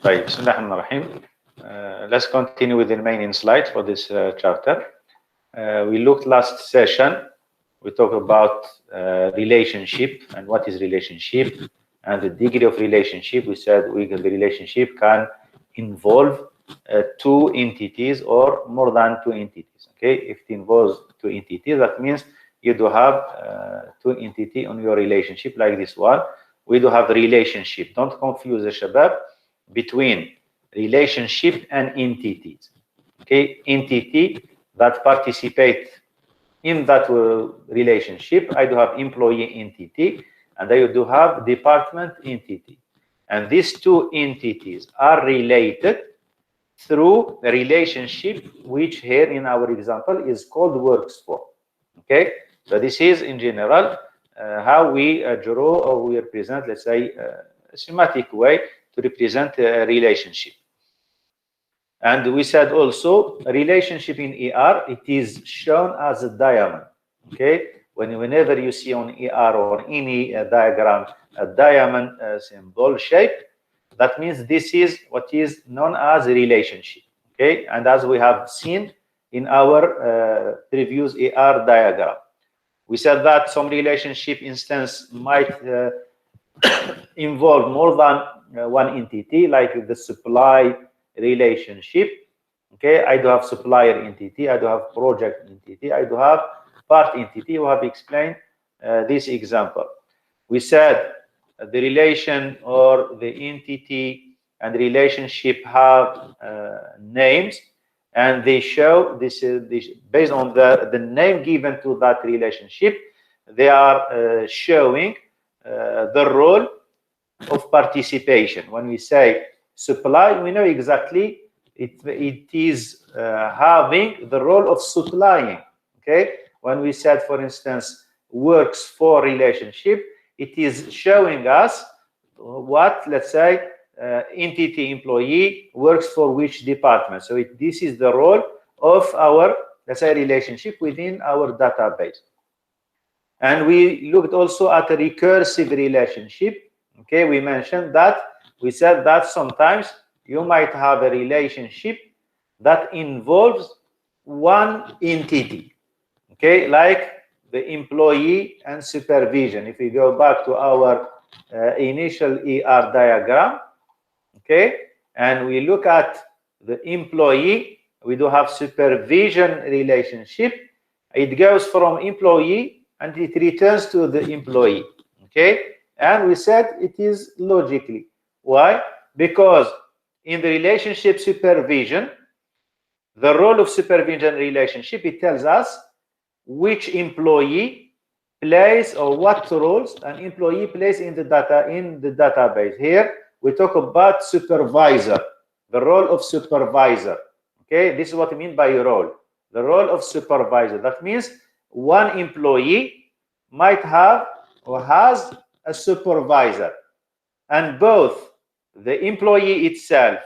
طيب بسم الله الرحمن الرحيم. Let's continue with the remaining slides for this chapter. We looked last session, we talked about relationship and what is relationship and the degree of relationship. We said the relationship can involve two entities or more than two entities. Okay, if it involves two entities, that means you do have two entities on your relationship like this one. We do have relationship. Don't confuse the shabab between relationship and entities. Okay, entity that participate in that relationship. I do have employee entity and I do have department entity. And these two entities are related through a relationship which here in our example is called works for. Okay, so this is in general how we draw or we represent, let's say, a schematic way to represent a relationship. And we said also a relationship in ER, it is shown as a diamond. Okay, whenever you see on ER or any diagram a diamond symbol shape, that means this is what is known as a relationship. Okay, and as we have seen in our previous ER diagram, we said that some relationship instance might involve more than one entity, like the supply relationship. Okay, I do have supplier entity, I do have project entity, I do have part entity. We have explained this example. We said the relation or the entity and relationship have names, and they show this based on the name given to that relationship. They are showing the role of participation. When we say supply, we know exactly it is having the role of supplying. Okay, when we said, for instance, works for relationship, it is showing us what, let's say, entity employee works for which department. So this is the role of our, let's say, relationship within our database. And we looked also at a recursive relationship. Okay, we mentioned that, we said that sometimes you might have a relationship that involves one entity. Okay, like the employee and supervision. If we go back to our initial ER diagram, okay, and we look at the employee, we do have supervision relationship. It goes from employee and it returns to the employee. Okay, and we said it is logically. Why? Because in the relationship supervision, the role of supervision relationship, it tells us which employee plays or what roles an employee plays in the database. Here we talk about supervisor, the role of supervisor. Okay, this is what I mean by role, the role of supervisor. That means one employee might have or has a supervisor, and both the employee itself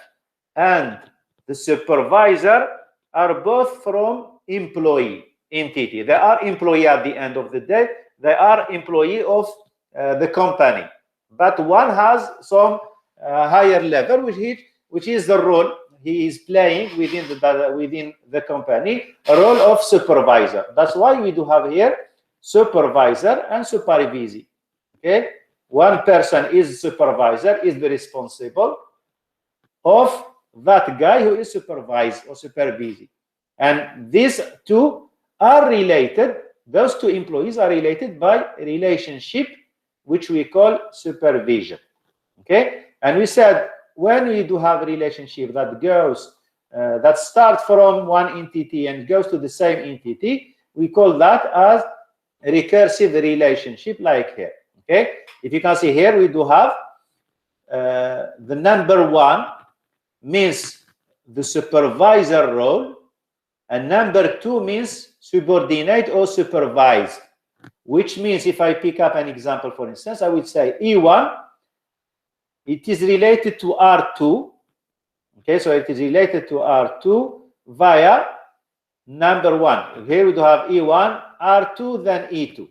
and the supervisor are both from employee entity. They are employee at the end of the day. They are employee of the company, but one has some higher level, which is the role he is playing within the company, a role of supervisor. That's why we do have here supervisor and supervisee. Okay, one person is supervisor, is the responsible of that guy who is supervised or supervisee, and these two are related. Those two employees are related by a relationship which we call supervision. Okay, and we said when we do have a relationship that goes that starts from one entity and goes to the same entity, we call that as a recursive relationship, like here. Okay, if you can see here, we do have the number one means the supervisor role, and number two means subordinate or supervised, which means if I pick up an example, for instance, I would say E1, it is related to R2. Okay, so it is related to R2 via number one. Here we do have E1, R2, then E2.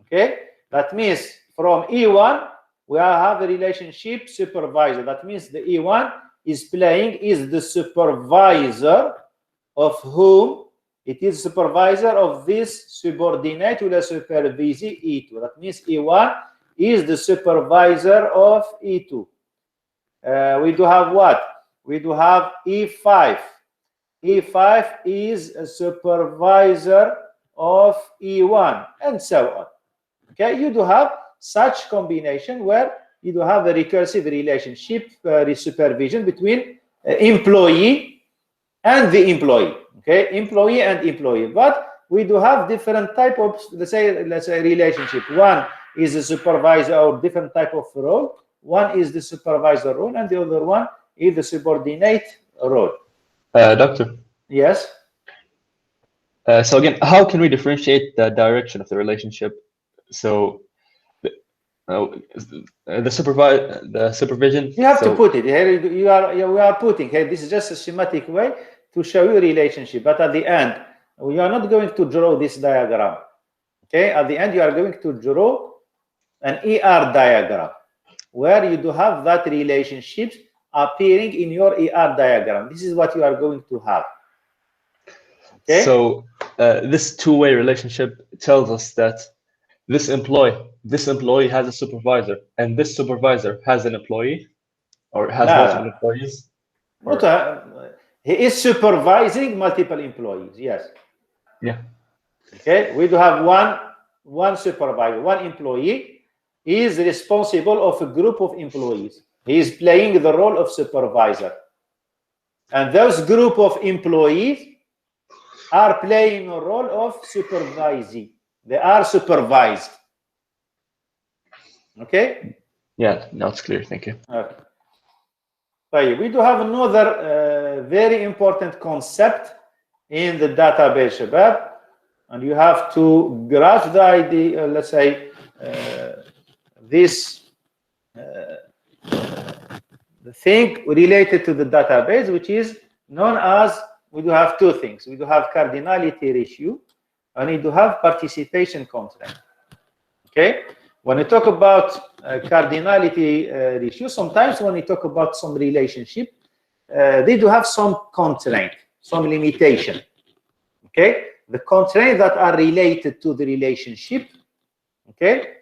Okay, that means from E1 we have a relationship supervisor. That means the E1 is the supervisor of whom? It is supervisor of this subordinate ولا supervise E2. That means E1 is the supervisor of E2. We do have what? We do have E5. E5 is a supervisor of E1, and so on. Okay, you do have such combination where you do have a recursive relationship, supervision between employee and the employee. Okay, employee and employee. But we do have different type of, let's say relationship. One is a supervisor or different type of role. One is the supervisor role, and the other one is the subordinate role. Doctor. Yes. So again, how can we differentiate the direction of the relationship? So the supervision. You have to put it here. We are putting here. This is just a schematic way to show you relationship. But at the end, we are not going to draw this diagram. Okay. At the end, you are going to draw an ER diagram where you do have that relationship appearing in your ER diagram. This is what you are going to have. Okay? So this two-way relationship tells us that this employee has a supervisor, and this supervisor has an employee, or has multiple employees. He is supervising multiple employees. Yes. Yeah. Okay. We do have one supervisor, one employee is responsible of a group of employees. He is playing the role of supervisor, and those group of employees are playing a role of supervisee. They are supervised. Okay? Yeah, now it's clear. Thank you. Okay. We do have another very important concept in the database, Shabab, and you have to grasp the idea, let's say, this the thing related to the database, which is known as, we do have two things. We do have cardinality ratio, and we do have participation constraint. Okay? When we talk about cardinality ratio, sometimes when we talk about some relationship, they do have some constraint, some limitation. Okay? The constraints that are related to the relationship, okay,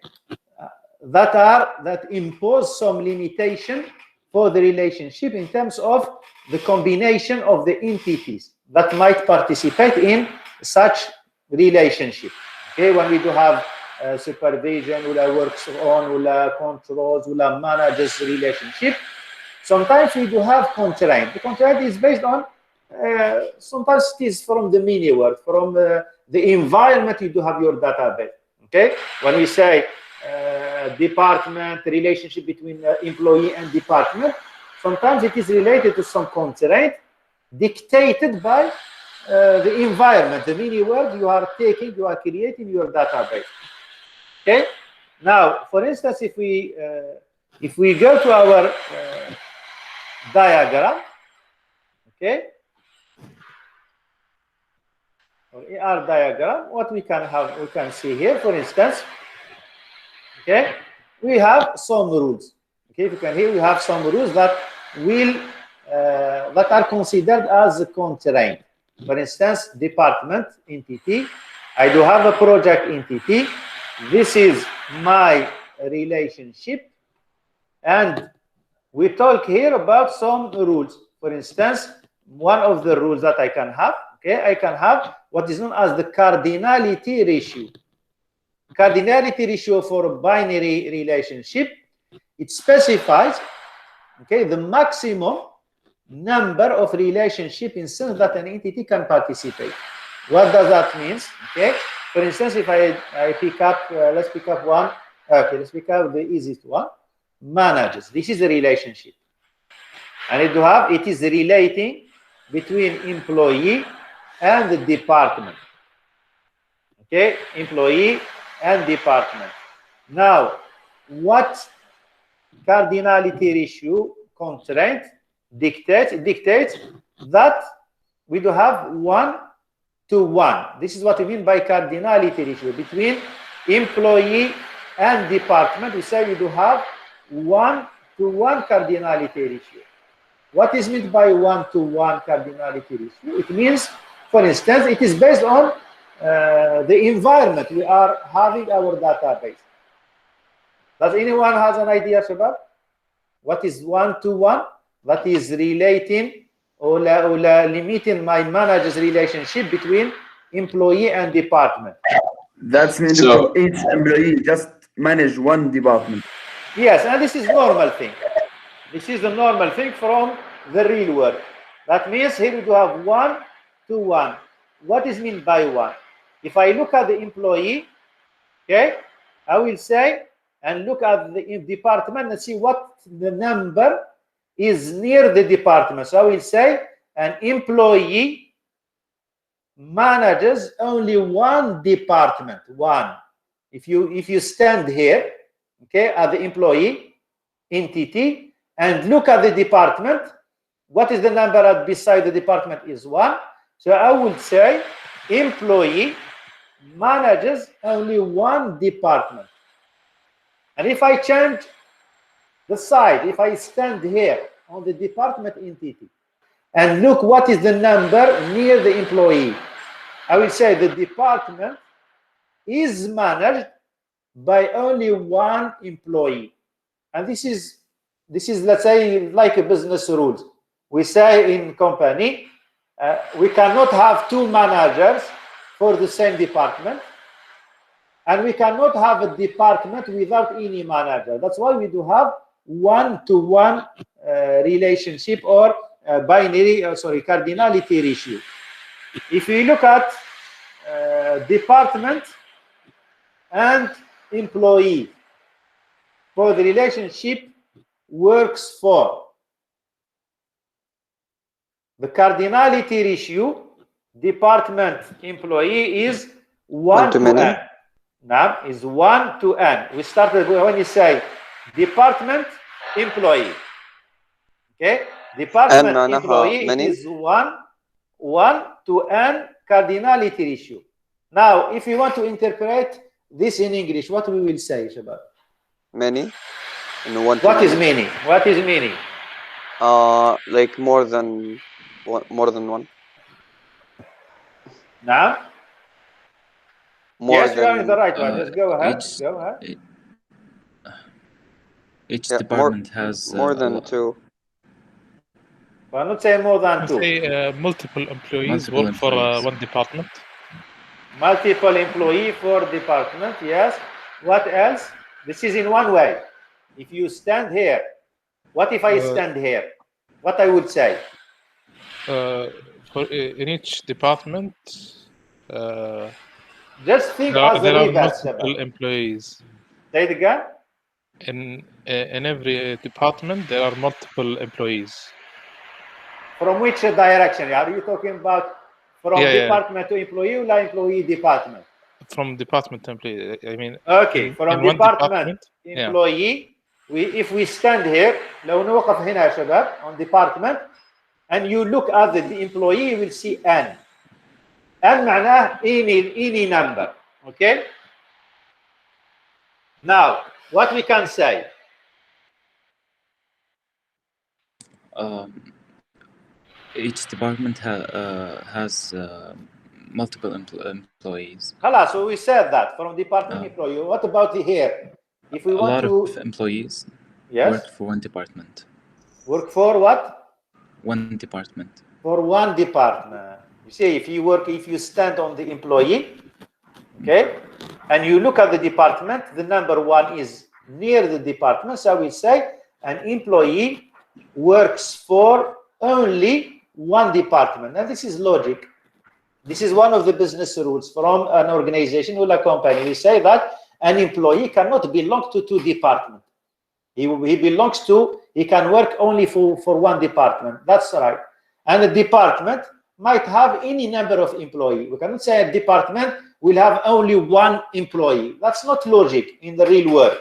that impose some limitation for the relationship in terms of the combination of the entities that might participate in such relationship. Okay, when we do have supervision, works on, controls, managers relationship, sometimes we do have constraint. The constraint is based on, sometimes it is from the mini world, from the environment you do have your database. Okay, when we say department, relationship between employee and department, sometimes it is related to some constraint dictated by the environment, the mini world you are taking, you are creating your database. Okay. Now, for instance, if we go to our diagram, okay, or ER diagram, what we can have, we can see here, for instance, okay, we have some rules. Okay, if you can hear, we have some rules that will that are considered as a constraint. For instance, department entity. I do have a project entity. This is my relationship, and we talk here about some rules. For instance, one of the rules that I can have, okay, I can have what is known as the cardinality ratio. Cardinality ratio for a binary relationship, it specifies, okay, the maximum number of relationship in sense that an entity can participate. What does that mean? Okay, for instance, if I pick up, let's pick up one. Okay, let's pick up the easiest one. Managers. This is a relationship, and it is relating between employee and the department. Okay, employee and department. Now, what cardinality ratio constraint dictates that we do have 1:1. This is what we mean by cardinality ratio between employee and department. We say we do have 1-to-1 cardinality ratio. What is meant by 1-to-1 cardinality ratio? It means, for instance, it is based on the environment we are having our database. Does anyone has an idea, Shabab? What is 1-to-1? That is relating or limiting my manager's relationship between employee and department. That's means So- each employee just manage one department. Yes, and this is normal thing. This is the normal thing from the real world. That means here we do have 1-to-1. What is meant by 1? If I look at the employee, okay, I will say, and look at the department and see what the number is near the department. So I will say an employee manages only one department. One. If you stand here, okay, at the employee entity and look at the department, what is the number beside the department is 1. So I would say employee manages only one department. And if I change the side, if I stand here on the department entity and look what is the number near the employee, I will say the department is managed by only one employee. And this is, let's say, like a business rules. We say in company, we cannot have 2 managers for the same department, and we cannot have a department without any manager. That's why we do have 1-to-1 relationship or cardinality ratio. If we look at department and employee, for the relationship works for the cardinality ratio, department employee is 1 to n. Now is 1 to n. We started when you say department employee. Okay, department employee is 1 to n cardinality ratio. Now, if you want to interpret this in English, what we will say, Shabab? Many. And one. What is many? What is many? Like more than one. Now. Yes, you are in the right one. Just go ahead. Each department has more than 2. Well, not say more than 2. Say multiple employees work for one department. Multiple employee for department. Yes. What else? This is in one way. If you stand here, what if I stand here? What I would say? In each department, just think there as are a multiple employees. Say it again. In every department, there are multiple employees. From which direction? Are you talking about from department to employee or employee department? From department to employee. I mean. Okay. From department employee. If we stand here, لو نوقف هنا يا شباب on department, and you look at the employee, you will see n. n معناه any number. Okay. Now, what we can say? Each department has multiple employees. So we said that from department employee. What about here? If we want a lot of employees work for one department. Work for what? One department. For one department. You see, if you stand on the employee, okay, and you look at the department, the number 1 is near the department. So we say an employee works for only one department. And this is logic. This is one of the business rules from an organization or a company. We say that an employee cannot belong to 2 departments. He can work only for one department. That's right. And a department might have any number of employees. We cannot say a department will have only one employee. That's not logic in the real world.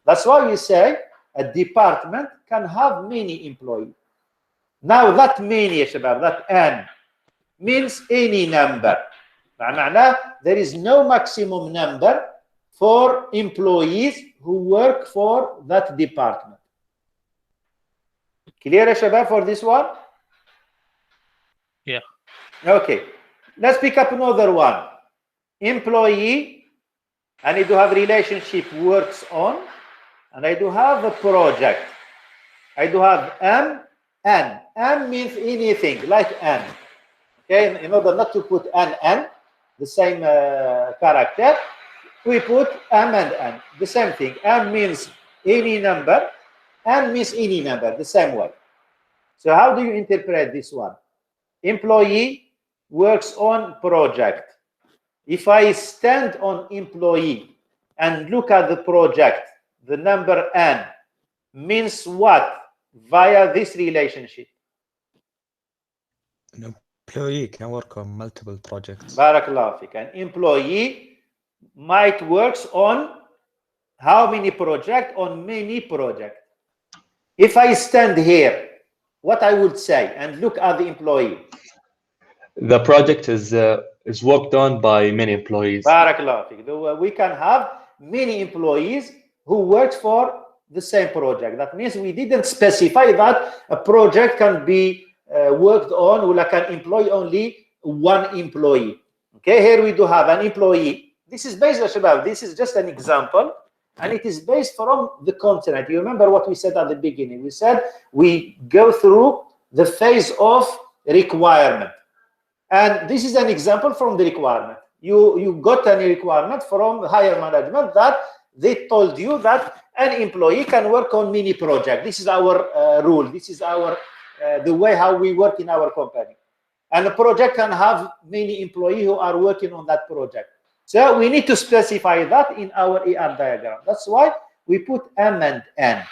That's why we say a department can have many employees. Now that many, يا شباب, that n means any number. معناه there is no maximum number for employees who work for that department. Clear يا شباب for this one? Yeah. Okay. Let's pick up another one. Employee, and I do have relationship works on, and I do have a project. I do have M, N. M means anything, like N. Okay, in order not to put N, the same character, we put M and N, the same thing. M means any number, N means any number, the same way. So how do you interpret this one? Employee works on project. If I stand on employee and look at the project, the number N means what via this relationship? An employee can work on multiple projects. Barakallahu fik. An employee might work on how many projects? On many projects. If I stand here, what I would say and look at the employee? The project is worked on by many employees. Barakallahu fik. We can have many employees who work for the same project. That means we didn't specify that a project can be worked on or can employ only one employee. Okay, here we do have an employee. This is based, Shabab, this is just an example, and it is based from the continent. You remember what we said at the beginning? We said we go through the phase of requirement. And this is an example from the requirement. You got any requirement from higher management that they told you that an employee can work on many projects. This is our rule. This is our the way how we work in our company. And a project can have many employees who are working on that project. So we need to specify that in our ER diagram. That's why we put M and N.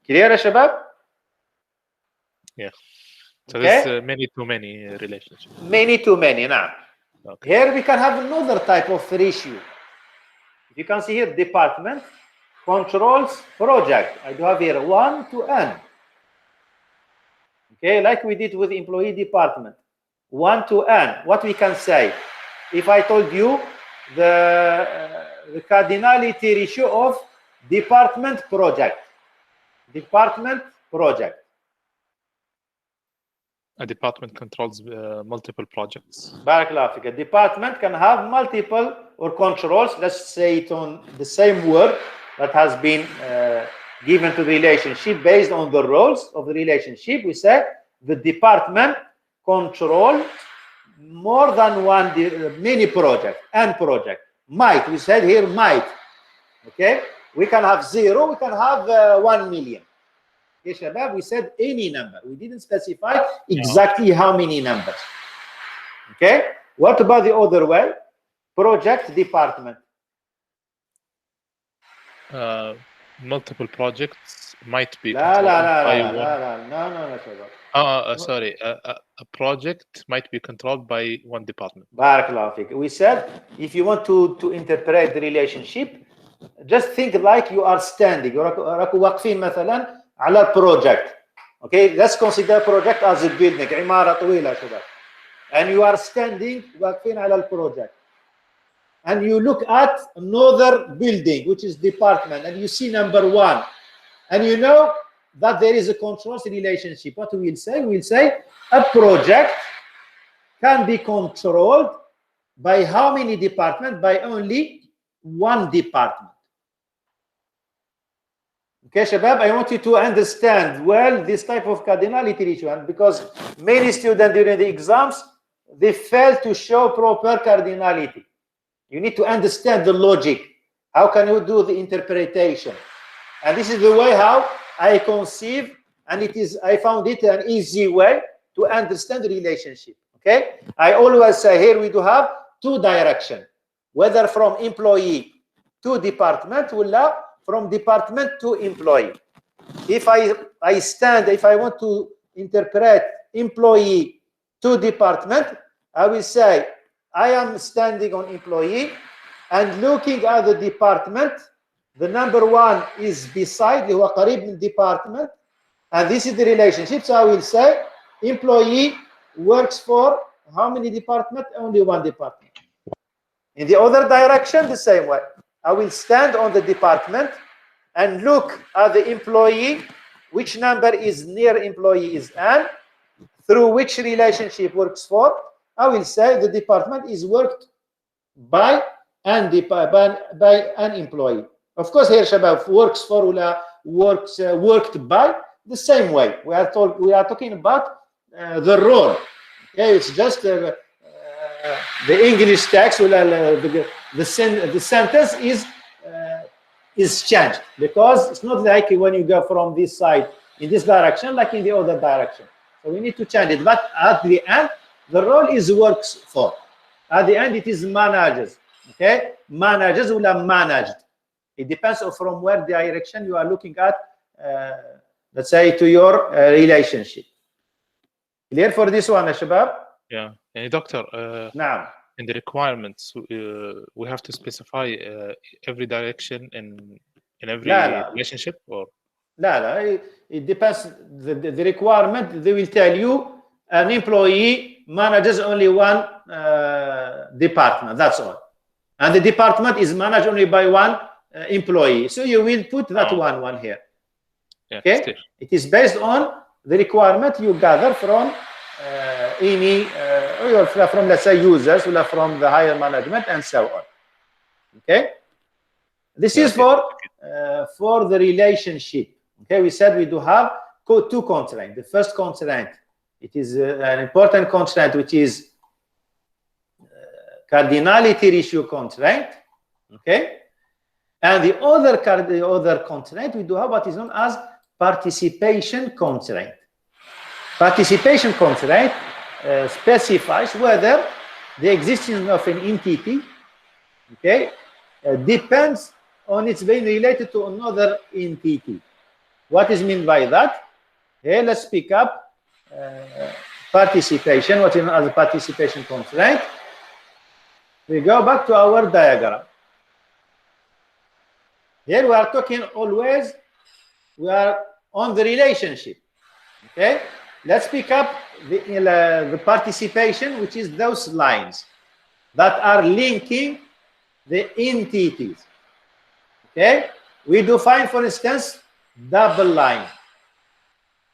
Clear, Shabab? Yeah. So Okay. this many to many relationship. Many to many now. Okay. Here we can have another type of ratio. You can see here department controls project. I do have here 1 to N. Okay, like we did with employee department. 1 to N. What we can say? If I told you the cardinality ratio of department project. Department project. A department controls multiple projects. Barakallahu fik. A department can have multiple or controls. Let's say it on the same word that has been given to the relationship based on the roles of the relationship. We say the department control more than many projects and project. Might, we said here might. Okay, we can have 0, we can have 1 million. Okay, Shabab, we said any number. We didn't specify exactly how many numbers. Okay, what about the other way? Project department. Multiple projects might be No, sorry. A project might be controlled by one department. Barakallahu fik. We said if you want to interpret the relationship, just think like you are standing. راكو واقفين مثلا على project. Okay, let's consider project as a building. عمارة طويلة شباب. And you are standing واقفين على project. And you look at another building, which is department, and you see number 1, and you know that there is a controls relationship. What we will say? We will say a project can be controlled by how many departments? By only one department. Okay, Shabab, I want you to understand well this type of cardinality ratio, and because many students during the exams, they fail to show proper cardinality. You need to understand the logic. How can you do the interpretation? And this is the way how I conceive, and I found it an easy way to understand the relationship. Okay? I always say here we do have 2 directions, whether from employee to department or from department to employee. If I want to interpret employee to department, I will say I am standing on employee and looking at the department. The number 1 is beside, هو قريب من department, and this is the relationship. So I will say employee works for how many departments? Only one department. In the other direction, the same way. I will stand on the department and look at the employee, which number is near employee is N, through which relationship works for. I will say the department is worked by an employee. Of course, here Shabab works for worked by, the same way. We are talking about the role. Okay, it's just the English text. The sentence is changed, because it's not like when you go from this side in this direction, like in the other direction. So we need to change it. But at the end, the role is works for. At the end, it is managers. Okay, managers will have managed. It depends on from where direction you are looking at. Let's say to your relationship. Clear for this one, Shabab? Yeah. Doctor, now in the requirements, we have to specify every direction in every relationship, or? It depends. The requirement, they will tell you an employee manages only one department. That's all. And the department is managed only by one employee. So you will put that one here. Yeah, okay? Still. It is based on the requirement you gather from from, let's say, users, or from the higher management, and so on. Okay? This is for the relationship. Okay, we said we do have two constraints. The first constraint, it is an important constraint, which is cardinality ratio constraint. Okay, and the other constraint, we do have what is known as participation constraint. Participation constraint specifies whether the existence of an entity, okay, depends on its being related to another entity. What is meant by that? Okay, let's pick up participation. What is known as a participation constraint? We go back to our diagram. Here we are talking always, we are on the relationship. Okay, let's pick up the participation, which is those lines that are linking the entities. Okay, we do find, for instance, double line.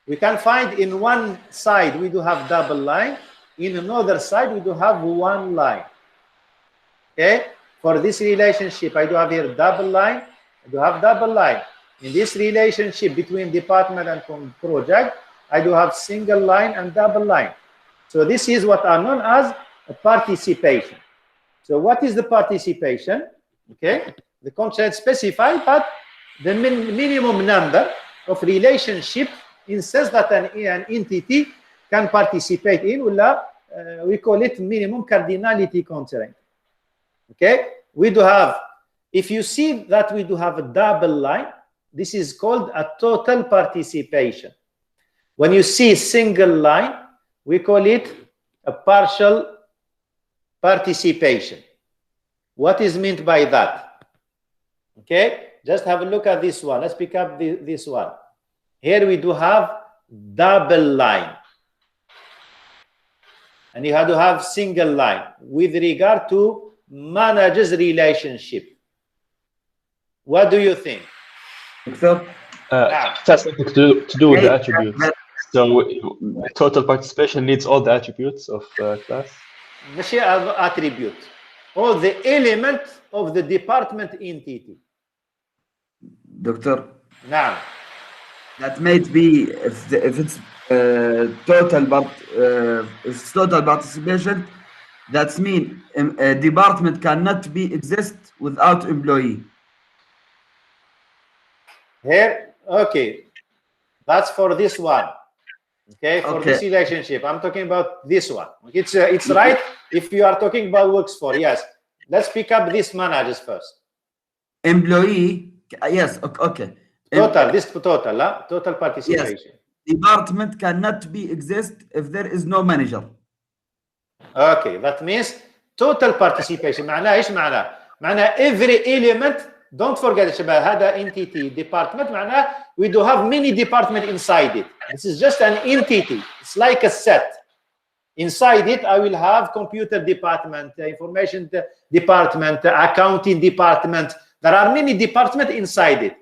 We can find in one side we do have double line, in another side we do have one line. Okay, for this relationship I do have here double line, I do have double line. In this relationship between department and project, I do have single line and double line. So this is what are known as a participation. So what is the participation? Okay, the constraint specified, but the minimum number of relationship instance that an entity can participate in, we call it minimum cardinality constraint. Okay, we do have, if you see that we do have a double line, this is called a total participation. When you see single line, we call it a partial participation. What is meant by that? Okay, just have a look at this one. Let's pick up this one. Here we do have double line, and you have to have single line with regard to manager's relationship. What do you think? So, that's something to do with the attributes. So total participation needs all the attributes of class. Attribute, all the elements of the department entity. Doctor, now that might be if it's total participation. That means a department cannot be exist without employee. Here, okay, that's for this one. Okay, for this relationship, I'm talking about this one. It's right if you are talking about works for. Yes, let's pick up this managers first. Employee, yes, okay. Total, this total, total participation. Yes. Department cannot be exist if there is no manager. Okay, that means total participation. معناها ايش معناها؟ معناها every element. Don't forget شباب هذا entity department. معناها we do have many department inside it. This is just an entity. It's like a set. Inside it, I will have computer department, information department, accounting department. There are many departments inside it.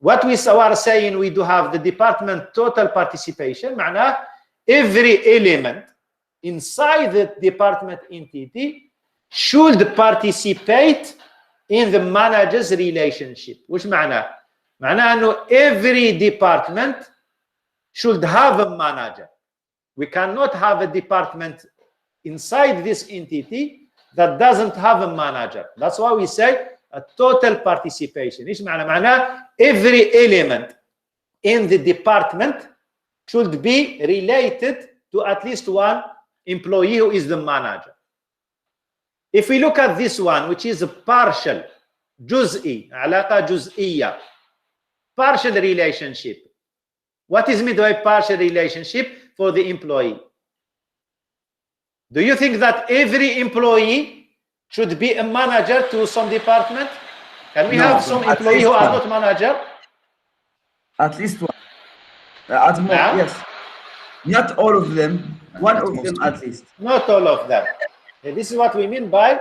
What we are saying, we do have the department total participation. معناه every element inside the department entity should participate in the manager's relationship. وش معناه؟ معناه أنه every department should have a manager. We cannot have a department inside this entity that doesn't have a manager. That's why we say a total participation. إيش معناه؟ معناه every element in the department should be related to at least one employee who is the manager. If we look at this one, which is a partial, جزئي, علاقة جزئية, partial relationship. What is meant by partial relationship for the employee? Do you think that every employee should be a manager to some department? Can we have some employee who are not manager? At least one. At most, yes. Not all of them. One of them at least. Not all of them. This is what we mean by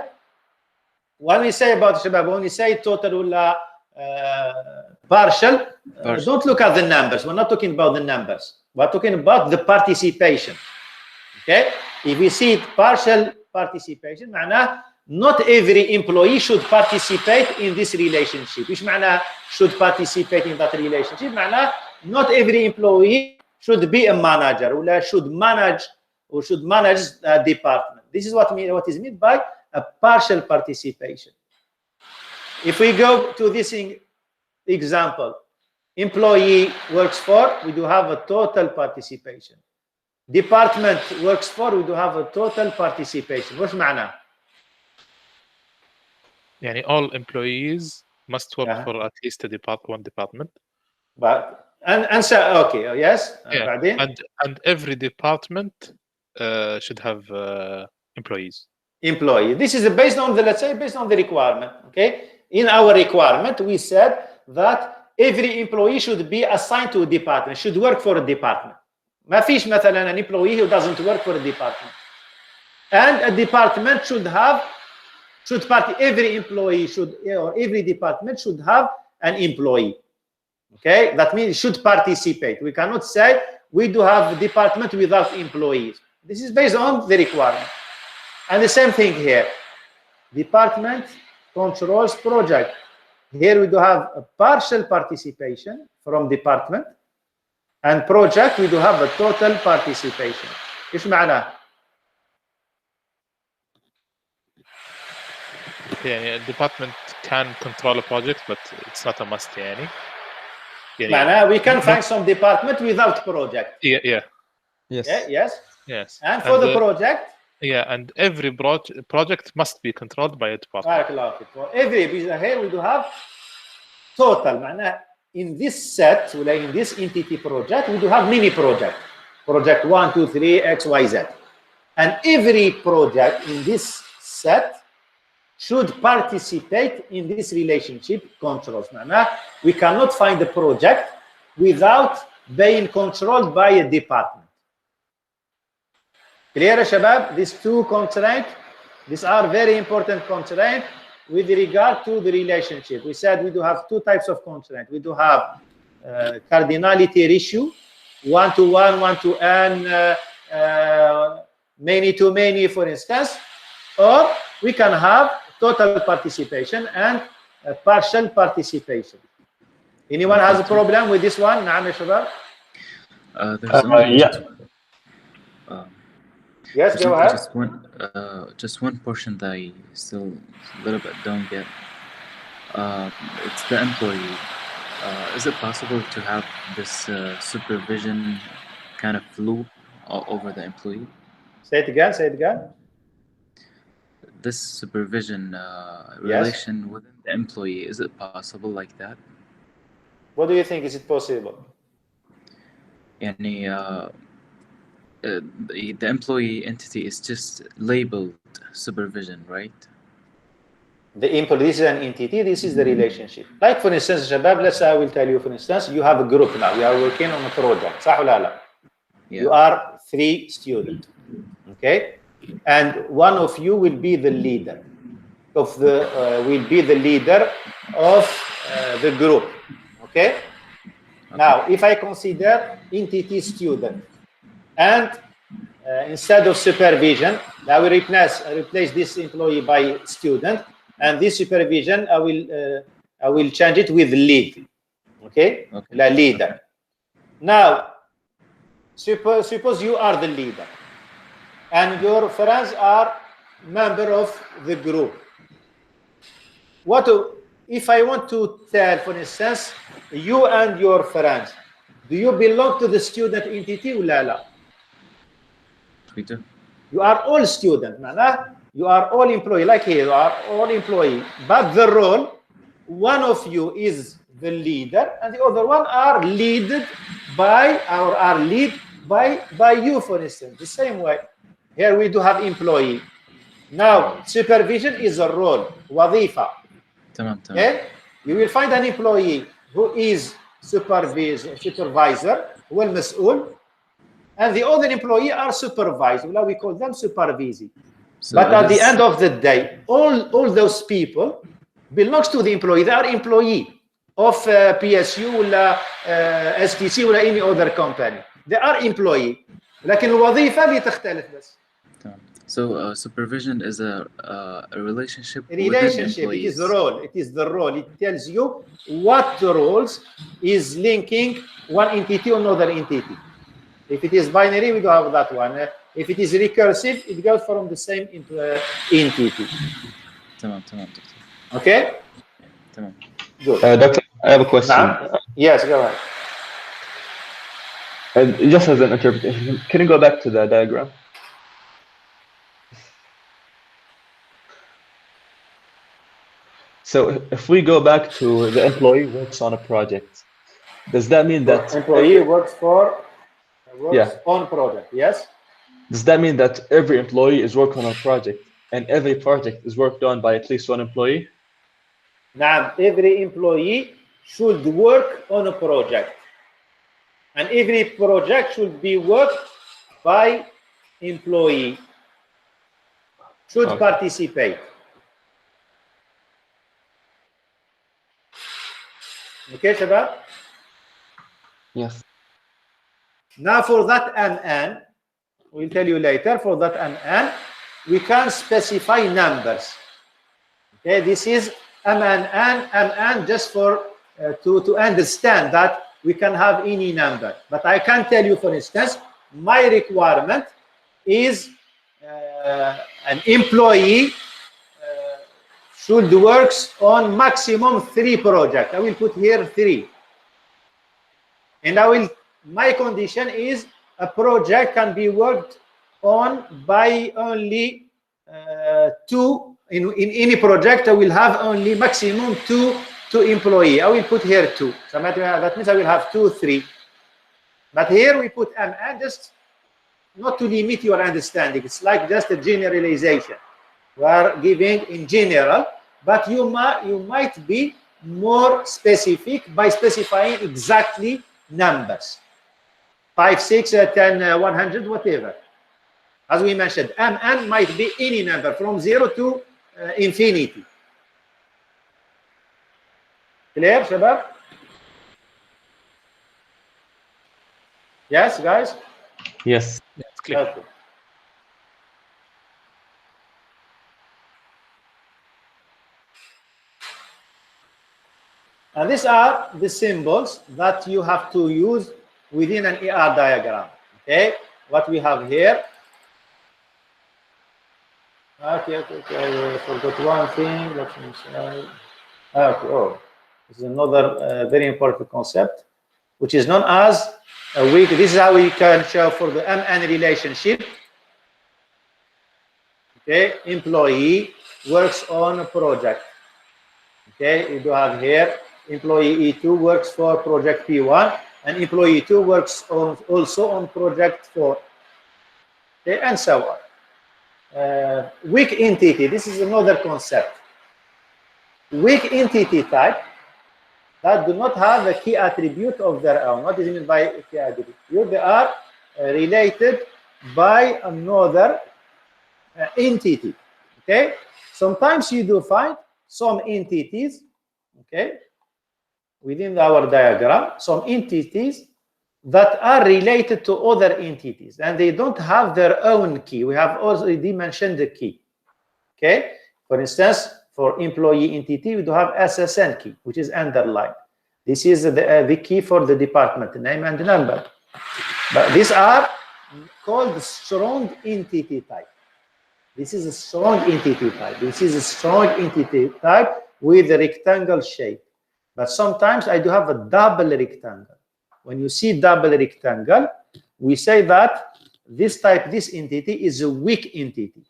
when we say about Shabab, when we say total partial, don't look at the numbers. We're not talking about the numbers. We're talking about the participation. Okay? If we see it partial participation, معناه not every employee should participate in this relationship. إيش معناه should participate in that relationship? معناه not every employee should be a manager or should manage a department. This is what is meant by a partial participation. If we go to this example, employee works for, we do have a total participation. Department works for, we do have a total participation. وش معناه؟ يعني all employees must work for at least one department. But and so okay, yes. Yeah. And every department should have employees. Employee. This is based on the, let's say, based on the requirement. Okay. In our requirement, we said that every employee should be assigned to a department, should work for a department. ما فيش مثلا an employee who doesn't work for a department. And a department every employee should, or every department should have an employee. Okay, that means it should participate. We cannot say we do have a department without employees. This is based on the requirement. And the same thing here. Department controls project. Here we do have a partial participation from department, and project we do have a total participation. إيش معناه؟ يعني a department can control a project, but it's not a must. يعني معناه we can find some department without project. Yeah. Yes. Yeah, yes. And for the project. Yeah, and every project must be controlled by a department. For every business here we do have total. معناه in this set, in this entity project, we do have many projects. Project 1, 2, 3, X, Y, Z. And every project in this set should participate in this relationship controls. معناه we cannot find a project without being controlled by a department. Clear, Shabab? These two constraints, these are very important constraints with regard to the relationship. We said we do have two types of constraints. We do have cardinality ratio, 1-to-1, 1-to-n, many-to-many, for instance, or we can have total participation and partial participation. Anyone has a problem with this one? نعم يا شباب? Yes, go ahead. Just one portion that I still a little bit don't get. It's the employee. Is it possible to have this supervision kind of loop over the employee? Say it again. This supervision relation within the employee, is it possible like that? What do you think? Is it possible? The employee entity is just labeled supervision, right? The employee, this is an entity, this is the relationship. Like for instance, Shabab, let's say I will tell you, for instance, you have a group now, you are working on a project. صح ولا لا? You are 3 students. okay? And one of you will be the leader of the the group, okay? Now, if I consider entity student, and instead of supervision, I will replace this employee by student, and this supervision I will change it with lead, okay? La leader. Now, suppose you are the leader, and your friends are member of the group. What if I want to tell, for instance, you and your friends, do you belong to the student entity or la? We do. You are all student, you are all employee, like here, you are all employee. But the role, one of you is the leader, and the other one are leaded by, or are lead by you, for instance. The same way, here we do have employee. Now, supervision is a role, wazifa. Okay? You will find an employee who is supervisor, who is mas'ul, and the other employee are supervised. We call them supervisi. So but at the end of the day, all those people belongs to the employee. They are employee of PSU or STC or any other company. They are employee. لكن الوظيفة بتختلف بس. So supervision is a relationship. It is the role. It is the role. It tells you what roles is linking one entity to another entity. If it is binary, we do have that one. If it is recursive, it goes from the same entity. Okay? Good. Doctor, I have a question. Yes, go ahead. Just as an interpretation, can you go back to the diagram? So if we go back to the employee works on a project, does that mean that employee works on project? Yes. Does that mean that every employee is working on a project and every project is worked on by at least one employee? Now, every employee should work on a project, and every project should be worked by employee. Should participate. Okay, Shabab? Yes. Now for that MN, we'll tell you later, for that MN, we can specify numbers. Okay, this is MN, just for to understand that we can have any number. But I can tell you, for instance, my requirement is an employee should work on maximum 3 projects. I will put here 3. And my condition is a project can be worked on by only 2. In any project, I will have only maximum 2 employees. I will put here 2. So that means I will have 2, 3. But here we put MN just not to limit your understanding. It's like just a generalization. We are giving in general, but you might be more specific by specifying exactly numbers. 5, 6, 10, 100, whatever. As we mentioned, MN might be any number from 0 to infinity. Clear, Shabab? Yes, guys? Yes. It's clear. Okay. And these are the symbols that you have to use within an ER diagram. Okay, what we have here. Okay, I forgot one thing. Let me say. Okay, this is another very important concept, which is known as a weak. This is how we can show for the MN relationship. Okay, employee works on a project. Okay, you do have here employee E2 works for project P1, and employee 2 works also on project 4. Okay, and so on. Weak entity, this is another concept. Weak entity type that do not have a key attribute of their own. What is meant by key attribute? They are related by another entity. Okay, sometimes you do find some entities, okay, within our diagram, some entities that are related to other entities and they don't have their own key. We have already mentioned the key. Okay, for instance, for employee entity, we do have SSN key, which is underlined. This is the key for the department name and number. But these are called strong entity type. This is a strong entity type. This is a strong entity type with a rectangle shape. But sometimes I do have a double rectangle. When you see double rectangle, we say that this type, this entity is a weak entity.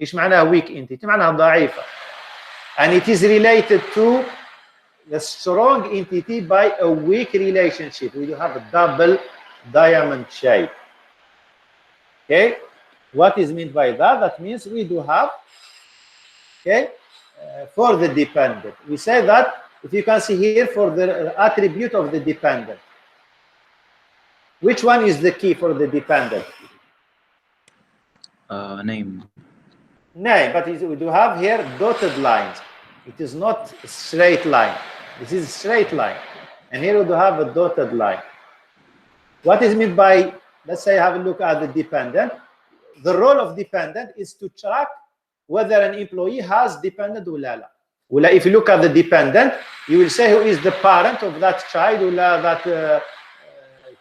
إيش معناها weak entity؟ معناها ضعيفة. And it is related to the strong entity by a weak relationship. We do have a double diamond shape. Okay, what is meant by that? That means we do have, okay, for the dependent. We say that, if you can see here, for the attribute of the dependent. Which one is the key for the dependent? Name. Name, but we do have here dotted lines. It is not a straight line. This is a straight line. And here we do have a dotted line. What is meant by, let's say, have a look at the dependent. The role of dependent is to track whether an employee has dependent or la. Well, if you look at the dependent, you will say who is the parent of that child or that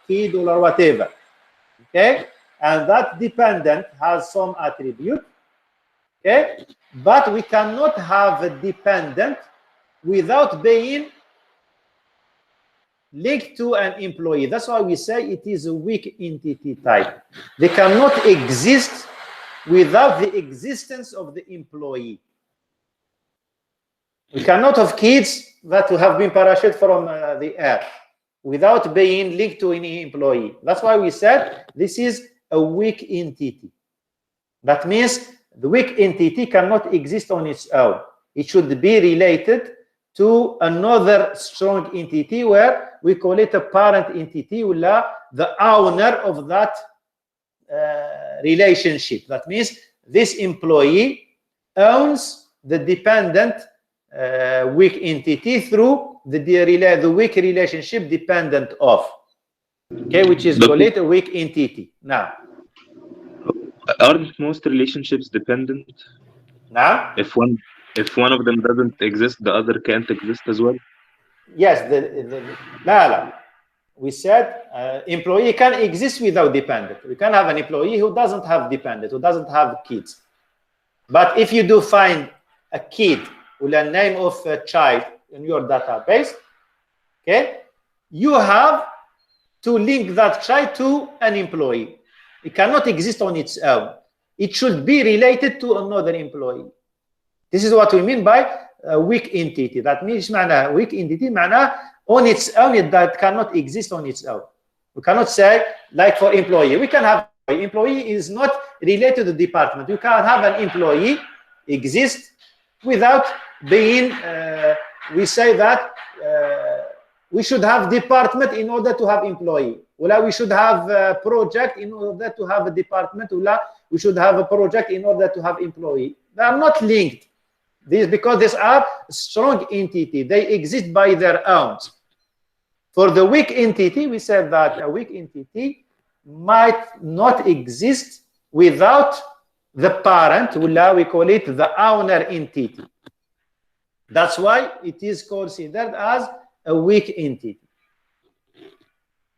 kid or whatever. Okay? And that dependent has some attribute. Okay? But we cannot have a dependent without being linked to an employee. That's why we say it is a weak entity type. They cannot exist without the existence of the employee. We cannot have kids that have been parachuted from the air without being linked to any employee. That's why we said this is a weak entity. That means the weak entity cannot exist on its own. It should be related to another strong entity where we call it a parent entity, or the owner of that relationship. That means this employee owns the dependent weak entity through the weak relationship dependent of, okay, which is called a weak entity. Now, aren't most relationships dependent? Now, If one of them doesn't exist, the other can't exist as well. Yes, we said employee can exist without dependent. We can have an employee who doesn't have dependent, who doesn't have kids. But if you do find a kid with a name of a child in your database, okay, you have to link that child to an employee. It cannot exist on its own. It should be related to another employee. This is what we mean by a weak entity. That means weak entity on its own, that cannot exist on its own. We cannot say, like for employee, we can have employee is not related to the department. You can have an employee exist without being, we say that we should have department in order to have employee. We should have a project in order to have a department. We should have a project in order to have employee. They are not linked. Because these are strong entity. They exist by their own. For the weak entity, we said that a weak entity might not exist without the parent, we call it the owner entity. That's why it is considered as a weak entity.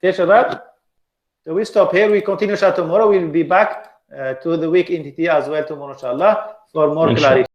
Okay, Shabab? So we stop here. We continue tomorrow. We'll be back to the weak entity as well tomorrow, inshallah, for more clarification.